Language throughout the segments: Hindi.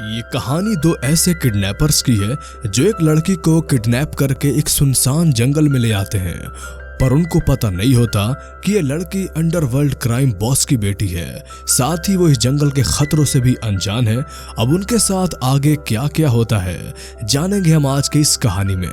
ये कहानी दो ऐसे किडनैपर्स की है जो एक लड़की को किडनैप करके एक सुनसान जंगल में ले आते हैं, पर उनको पता नहीं होता कि ये लड़की अंडरवर्ल्ड क्राइम बॉस की बेटी है। साथ ही वो इस जंगल के खतरों से भी अनजान है। अब उनके साथ आगे क्या क्या होता है जानेंगे हम आज की इस कहानी में।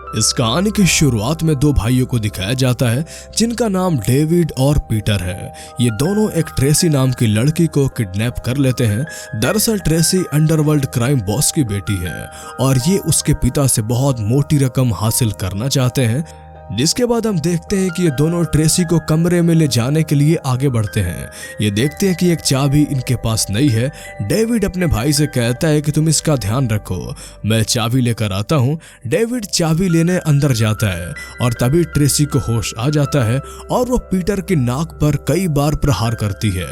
इस कहानी की शुरुआत में दो भाइयों को दिखाया जाता है जिनका नाम डेविड और पीटर है। ये दोनों एक ट्रेसी नाम की लड़की को किडनैप कर लेते हैं। दरअसल ट्रेसी अंडरवर्ल्ड क्राइम बॉस की बेटी है और ये उसके पिता से बहुत मोटी रकम हासिल करना चाहते हैं। जिसके बाद हम देखते हैं कि ये दोनों ट्रेसी को कमरे में ले जाने के लिए आगे बढ़ते हैं। ये देखते हैं कि एक चाबी इनके पास नहीं है। डेविड अपने भाई से कहता है कि तुम इसका ध्यान रखो, मैं चाबी लेकर आता हूँ। डेविड चाबी लेने अंदर जाता है और तभी ट्रेसी को होश आ जाता है और वो पीटर की नाक पर कई बार प्रहार करती है,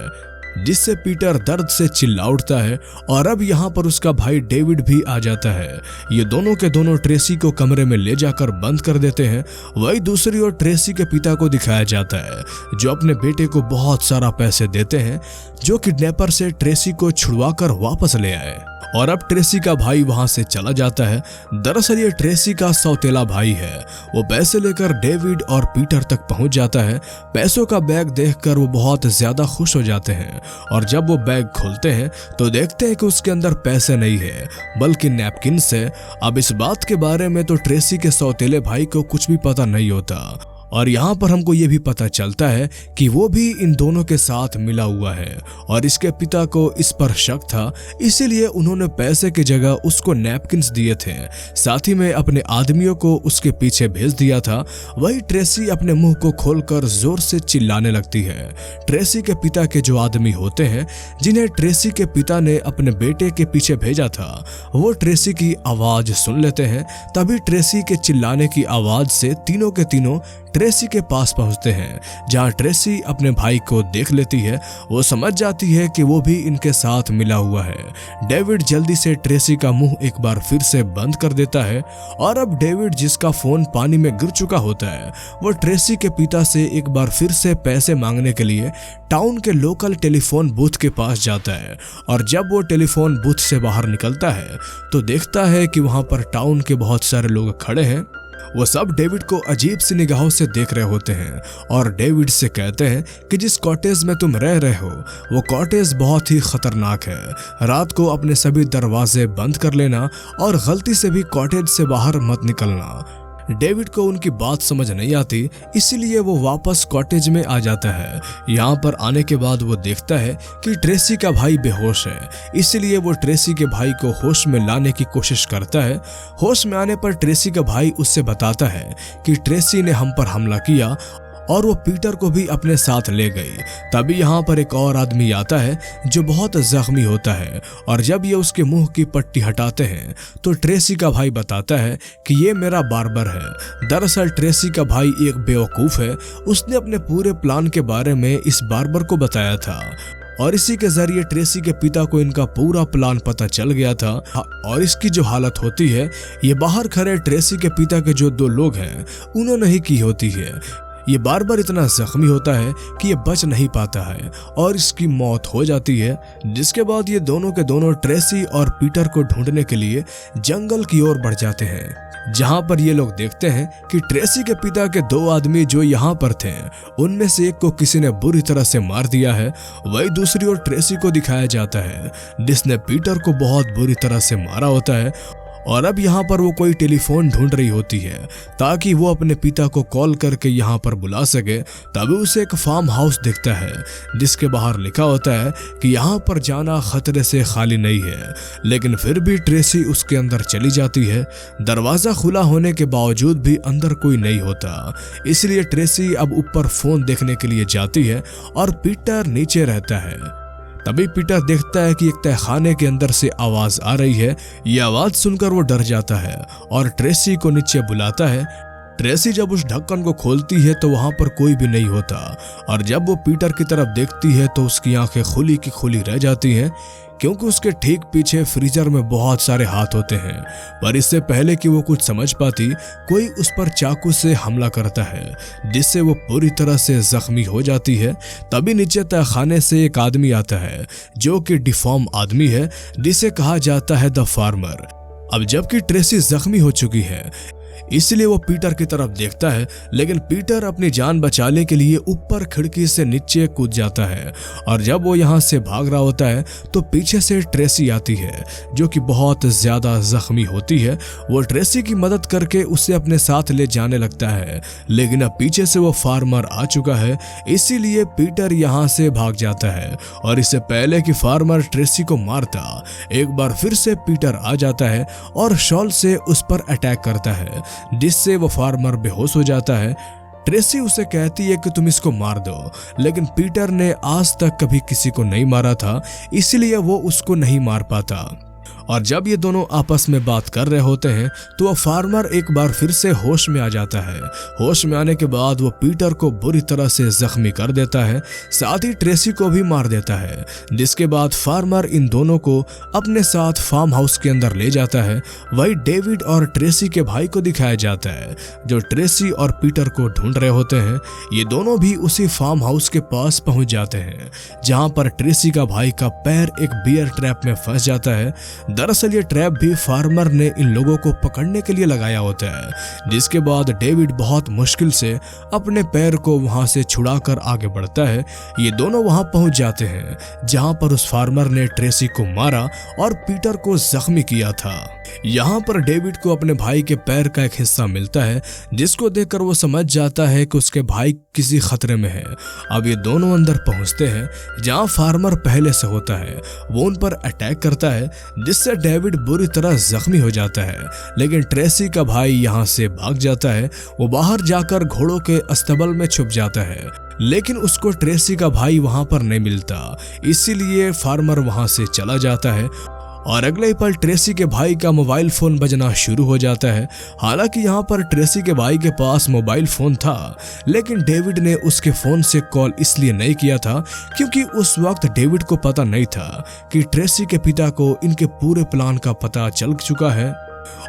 जिससे पीटर दर्द से चिल्ला उठता है। और अब यहाँ पर उसका भाई डेविड भी आ जाता है। ये दोनों के दोनों ट्रेसी को कमरे में ले जाकर बंद कर देते हैं। वही दूसरी ओर ट्रेसी के पिता को दिखाया जाता है जो अपने बेटे को बहुत सारा पैसे देते हैं जो किडनैपर से ट्रेसी को छुड़वाकर वापस ले आए। और अब ट्रेसी का भाई वहां से चला जाता है। दरअसल ये ट्रेसी का सौतेला भाई है। वो पैसे लेकर डेविड और पीटर तक पहुंच जाता है। पैसों का बैग देखकर वो बहुत ज्यादा खुश हो जाते हैं और जब वो बैग खोलते हैं तो देखते हैं कि उसके अंदर पैसे नहीं है बल्कि नैपकिन्स है। अब इस बात के बारे में तो ट्रेसी के सौतेले भाई को कुछ भी पता नहीं होता और यहाँ पर हमको ये भी पता चलता है कि वो भी इन दोनों के साथ मिला हुआ है और इसके पिता को इस पर शक था, इसीलिए उन्होंने पैसे की जगह उसको नैपकिन्स दिए थे। साथ ही में अपने आदमियों को उसके पीछे भेज दिया था। वही ट्रेसी अपने मुंह को खोलकर जोर से चिल्लाने लगती है। ट्रेसी के पिता के जो आदमी होते हैं जिन्हें ट्रेसी के पिता ने अपने बेटे के पीछे भेजा था, वो ट्रेसी की आवाज सुन लेते हैं। तभी ट्रेसी के चिल्लाने की आवाज से तीनों के तीनों ट्रेसी के पास पहुंचते हैं। जहां ट्रेसी अपने भाई को देख लेती है, वो समझ जाती है कि वो भी इनके साथ मिला हुआ है। डेविड जल्दी से ट्रेसी का मुंह एक बार फिर से बंद कर देता है और अब डेविड, जिसका फोन पानी में गिर चुका होता है, वो ट्रेसी के पिता से एक बार फिर से पैसे मांगने के लिए टाउन के लोकल टेलीफोन बूथ के पास जाता है। और जब वो टेलीफोन बूथ से बाहर निकलता है तो देखता है कि वहां पर टाउन के बहुत सारे लोग खड़े हैं। वो सब डेविड को अजीब सी निगाहों से देख रहे होते हैं और डेविड से कहते हैं कि जिस कॉटेज में तुम रह रहे हो वो कॉटेज बहुत ही खतरनाक है। रात को अपने सभी दरवाजे बंद कर लेना और गलती से भी कॉटेज से बाहर मत निकलना। डेविड को उनकी बात समझ नहीं आती, इसीलिए वो वापस कॉटेज में आ जाता है। यहाँ पर आने के बाद वो देखता है कि ट्रेसी का भाई बेहोश है, इसीलिए वो ट्रेसी के भाई को होश में लाने की कोशिश करता है। होश में आने पर ट्रेसी का भाई उससे बताता है कि ट्रेसी ने हम पर हमला किया और वो पीटर को भी अपने साथ ले गई। तभी यहाँ पर एक और आदमी आता है जो बहुत जख्मी होता है और जब ये उसके मुंह की पट्टी हटाते हैं तो ट्रेसी का भाई बताता है कि ये मेरा बार्बर है। दरअसल ट्रेसी का भाई एक बेवकूफ़ है। उसने अपने पूरे प्लान के बारे में इस बार्बर को बताया था और इसी के जरिए ट्रेसी के पिता को इनका पूरा प्लान पता चल गया था। और इसकी जो हालत होती है ये बाहर खड़े ट्रेसी के पिता के जो दो लोग हैं उन्होंने ही की होती है। ये बार इतना जख्मी होता है कि ये बच नहीं पाता है और इसकी मौत हो जाती है। जिसके बाद ये दोनों के दोनों ट्रेसी और पीटर को ढूंढने के लिए जंगल की ओर बढ़ जाते हैं। जहां पर ये लोग देखते हैं कि ट्रेसी के पिता के दो आदमी जो यहाँ पर थे उनमें से एक को किसी ने बुरी तरह से मार दिया है। वही दूसरी ओर ट्रेसी को दिखाया जाता है जिसने पीटर को बहुत बुरी तरह से मारा होता है। और अब यहाँ पर वो कोई टेलीफोन ढूंढ रही होती है ताकि वो अपने पिता को कॉल करके यहाँ पर बुला सके। तभी उसे एक फार्म हाउस दिखता है जिसके बाहर लिखा होता है कि यहाँ पर जाना खतरे से खाली नहीं है, लेकिन फिर भी ट्रेसी उसके अंदर चली जाती है। दरवाज़ा खुला होने के बावजूद भी अंदर कोई नहीं होता, इसलिए ट्रेसी अब ऊपर फोन देखने के लिए जाती है और पीटर नीचे रहता है। तभी पीटर देखता है कि एक तहखाने के अंदर से आवाज आ रही है। ये आवाज सुनकर वो डर जाता है और ट्रेसी को नीचे बुलाता है। ट्रेसी जब उस ढक्कन को खोलती है तो वहां पर कोई भी नहीं होता और जब वो पीटर की तरफ देखती है तो उसकी आंखें खुली की खुली रह जाती हैं क्योंकि उसके ठीक पीछे फ्रीजर में बहुत सारे हाथ होते हैं। पर इससे पहले कि वो कुछ समझ पाती, कोई उस पर चाकू से हमला करता है, जिससे वो पूरी तरह से जख्मी हो जाती है। तभी नीचे तहखाने से एक आदमी आता है जो कि डिफॉर्म आदमी है, जिसे कहा जाता है द फार्मर। अब जबकि ट्रेसी जख्मी हो चुकी है, इसलिए वो पीटर की तरफ देखता है, लेकिन पीटर अपनी जान बचाने के लिए ऊपर खिड़की से नीचे कूद जाता है। और जब वो यहाँ से भाग रहा होता है तो पीछे से ट्रेसी आती है, जो कि बहुत ज्यादा जख्मी होती है। वो ट्रेसी की मदद करके उसे अपने साथ ले जाने लगता है, लेकिन अब पीछे से वो फार्मर आ चुका है, इसीलिए पीटर यहाँ से भाग जाता है। और इससे पहले कि फार्मर ट्रेसी को मारता, एक बार फिर से पीटर आ जाता है और शॉल से उस पर अटैक करता है, जिससे वो फार्मर बेहोश हो जाता है। ट्रेसी उसे कहती है कि तुम इसको मार दो, लेकिन पीटर ने आज तक कभी किसी को नहीं मारा था, इसलिए वो उसको नहीं मार पाता। और जब ये दोनों आपस में बात कर रहे होते हैं तो वह फार्मर एक बार फिर से होश में आ जाता है। होश में आने के बाद वो पीटर को बुरी तरह से जख्मी कर देता है, साथ ही ट्रेसी को भी मार देता है। जिसके बाद फार्मर इन दोनों को अपने साथ फार्म हाउस के अंदर ले जाता है। वही डेविड और ट्रेसी के भाई को दिखाया जाता है, जो ट्रेसी और पीटर को ढूंढ रहे होते हैं। ये दोनों भी उसी फार्म हाउस के पास पहुंच जाते हैं, जहां पर ट्रेसी का भाई का पैर एक बियर ट्रैप में फंस जाता है। दरअसल ये ट्रैप भी फार्मर ने इन लोगों को पकड़ने के लिए लगाया होता है। जिसके बाद डेविड बहुत मुश्किल से अपने पैर को वहां से छुड़ाकर आगे बढ़ता है। ये दोनों वहां पहुंच जाते हैं जहां पर उस फार्मर ने ट्रेसी को मारा और पीटर को जख्मी किया था। यहाँ पर डेविड को अपने भाई के पैर का एक हिस्सा मिलता है, जिसको देखकर वो समझ जाता है कि उसके भाई किसी खतरे में है। अब ये दोनों अंदर पहुंचते हैं जहाँ फार्मर पहले से होता है। वो उन पर अटैक करता है, जिससे डेविड बुरी तरह जख्मी हो जाता है। लेकिन ट्रेसी का भाई यहाँ से भाग जाता है। वो बाहर जाकर घोड़ों के अस्तबल में छुप जाता है, लेकिन उसको ट्रेसी का भाई वहां पर नहीं मिलता, इसीलिए फार्मर वहां से चला जाता है। और अगले ही पल ट्रेसी के भाई का मोबाइल फोन बजना शुरू हो जाता है। हालांकि यहाँ पर ट्रेसी के भाई के पास मोबाइल फोन था, लेकिन डेविड ने उसके फोन से कॉल इसलिए नहीं किया था क्योंकि उस वक्त डेविड को पता नहीं था कि ट्रेसी के पिता को इनके पूरे प्लान का पता चल चुका है।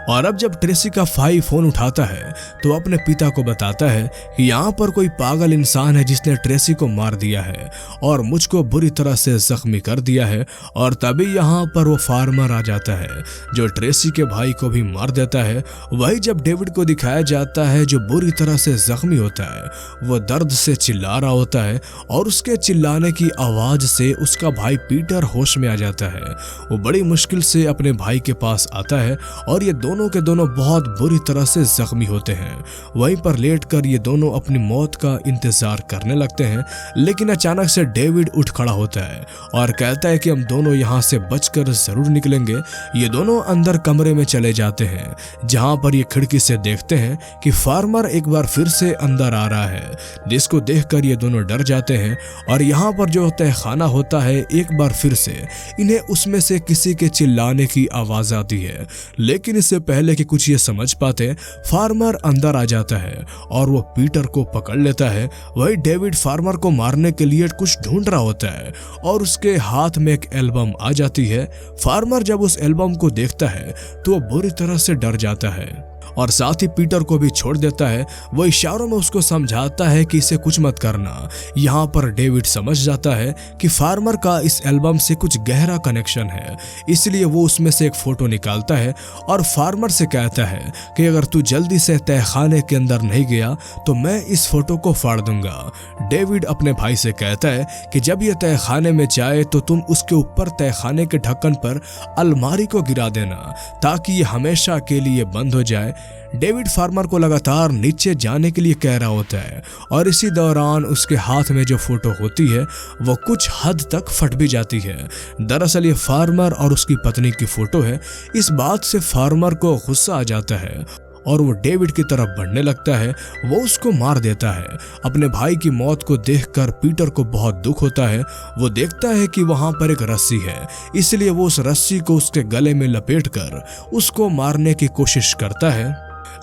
और अब जब ट्रेसी का भाई फोन उठाता है तो अपने पिता को बताता है कि यहाँ पर कोई पागल इंसान है जिसने ट्रेसी को मार दिया है और मुझको बुरी तरह से जख्मी कर दिया है। और तभी यहाँ पर वो फार्मर आ जाता है, जो ट्रेसी के भाई को भी मार देता है। वही जब डेविड को दिखाया जाता है, जो बुरी तरह से जख्मी होता है, वो दर्द से चिल्ला रहा होता है और उसके चिल्लाने की आवाज से उसका भाई पीटर होश में आ जाता है। वो बड़ी मुश्किल से अपने भाई के पास आता है और ये दोनों के दोनों बहुत बुरी तरह से जख्मी होते हैं। वहीं पर लेटकर ये दोनों अपनी मौत का इंतजार करने लगते हैं, लेकिन अचानक से डेविड उठ खड़ा होता है और कहता है कि हम दोनों यहाँ से बचकर जरूर निकलेंगे। ये दोनों अंदर कमरे में चले जाते हैं, जहाँ पर ये खिड़की से देखते हैं कि फार्मर एक बार फिर से अंदर आ रहा है, जिसको देखकर ये दोनों डर जाते हैं। और यहाँ पर जो तहखाना होता है, एक बार फिर से इन्हें उसमें से किसी के चिल्लाने की आवाज आती है, लेकिन इससे पहले कि कुछ ये समझ पाते, फार्मर अंदर आ जाता है और वो पीटर को पकड़ लेता है। वही डेविड फार्मर को मारने के लिए कुछ ढूंढ रहा होता है और उसके हाथ में एक एल्बम आ जाती है। फार्मर जब उस एल्बम को देखता है तो वो बुरी तरह से डर जाता है और साथ ही पीटर को भी छोड़ देता है। वो इशारों में उसको समझाता है कि इसे कुछ मत करना। यहाँ पर डेविड समझ जाता है कि फार्मर का इस एल्बम से कुछ गहरा कनेक्शन है, इसलिए वो उसमें से एक फोटो निकालता है और फार्मर से कहता है कि अगर तू जल्दी से तहखाने के अंदर नहीं गया तो मैं इस फोटो को फाड़ दूंगा। डेविड अपने भाई से कहता है कि जब ये तहखाने में जाए तो तुम उसके ऊपर तहखाने के ढक्कन पर अलमारी को गिरा देना, ताकि ये हमेशा के लिए बंद हो जाए। डेविड फार्मर को लगातार नीचे जाने के लिए कह रहा होता है और इसी दौरान उसके हाथ में जो फोटो होती है वो कुछ हद तक फट भी जाती है। दरअसल ये फार्मर और उसकी पत्नी की फोटो है। इस बात से फार्मर को गुस्सा आ जाता है और वो डेविड की तरफ बढ़ने लगता है। वो उसको मार देता है। अपने भाई की मौत को देखकर पीटर को बहुत दुख होता है। वो देखता है कि वहां पर एक रस्सी है, इसलिए वो उस रस्सी को उसके गले में लपेटकर उसको मारने की कोशिश करता है।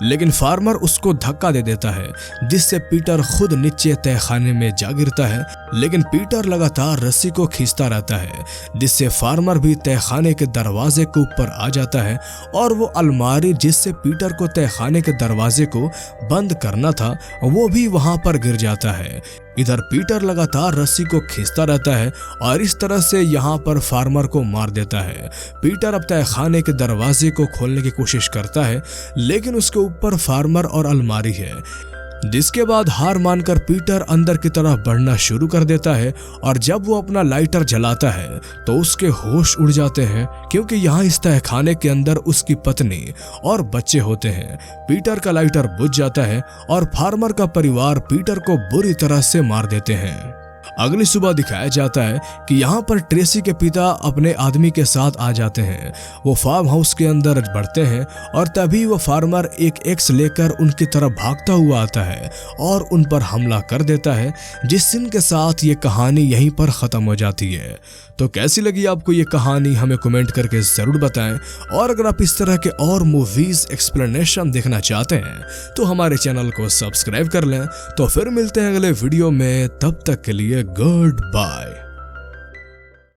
लेकिन फार्मर उसको धक्का दे देता है जिससे पीटर खुद नीचे तहखाने में जा गिरता है। लेकिन पीटर लगातार रस्सी को खींचता रहता है जिससे फार्मर भी तहखाने के दरवाजे के ऊपर आ जाता है और वो अलमारी जिससे पीटर को तहखाने के दरवाजे को बंद करना था वो भी वहां पर गिर जाता है। इधर पीटर लगातार रस्सी को खींचता रहता है और इस तरह से यहाँ पर फार्मर को मार देता है। पीटर अब तहखाने के दरवाजे को खोलने की कोशिश करता है लेकिन उसके ऊपर फार्मर और अलमारी है, जिसके बाद हार मानकर पीटर अंदर की तरफ बढ़ना शुरू कर देता है और जब वो अपना लाइटर जलाता है तो उसके होश उड़ जाते हैं क्योंकि यहाँ इस तहखाने के अंदर उसकी पत्नी और बच्चे होते हैं। पीटर का लाइटर बुझ जाता है और फार्मर का परिवार पीटर को बुरी तरह से मार देते हैं। अगली सुबह दिखाया जाता है कि यहाँ पर ट्रेसी के पिता अपने आदमी के साथ आ जाते हैं। वो फार्म हाउस के अंदर बढ़ते हैं और तभी वो फार्मर एक एक्स लेकर उनकी तरफ भागता हुआ आता है और उन पर हमला कर देता है, जिस सीन के साथ ये कहानी यहीं पर ख़त्म हो जाती है। तो कैसी लगी आपको ये कहानी हमें कमेंट करके ज़रूर बताएं और अगर आप इस तरह के और मूवीज़ एक्सप्लेनेशन देखना चाहते हैं तो हमारे चैनल को सब्सक्राइब कर लें। तो फिर मिलते हैं अगले वीडियो में, तब तक के लिए गुड बाय।